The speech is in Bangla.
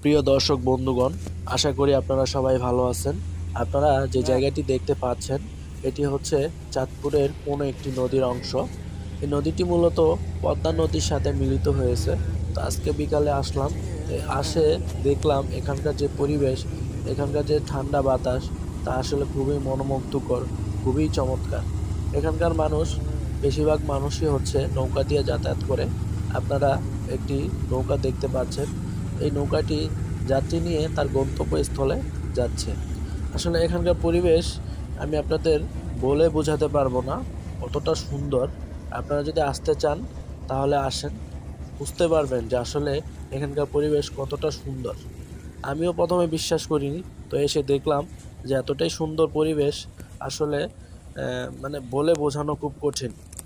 প্রিয় দর্শক বন্ধুগণ, আশা করি আপনারা সবাই ভালো আছেন। আপনারা যে জায়গাটি দেখতে পাচ্ছেন এটি হচ্ছে চাঁদপুরের কোনো একটি নদীর অংশ। এই নদীটি মূলত পদ্মা নদীর সাথে মিলিত হয়েছে। তো আজকে বিকালে আসলাম, আসে দেখলাম এখানকার যে পরিবেশ, এখানকার যে ঠান্ডা বাতাস, তা আসলে খুবই মনোমুগ্ধকর, খুবই চমৎকার। এখানকার মানুষ, বেশিরভাগ মানুষই হচ্ছে নৌকা দিয়ে যাতায়াত করে। আপনারা একটি নৌকা দেখতে পাচ্ছেন, এই নৌকাটি যাত্রী নিয়ে তার গন্তব্যস্থলে যাচ্ছে। আসলে এখানকার পরিবেশ আমি আপনাদের বলে বোঝাতে পারবো না, কতটা সুন্দর। আপনারা যদি আসতে চান তাহলে আসেন, বুঝতে পারবেন যে আসলে এখানকার পরিবেশ কতটা সুন্দর। আমিও প্রথমে বিশ্বাস করিনি, তো এসে দেখলাম যে এতটাই সুন্দর পরিবেশ, আসলে মানে বলে বোঝানো খুব কঠিন।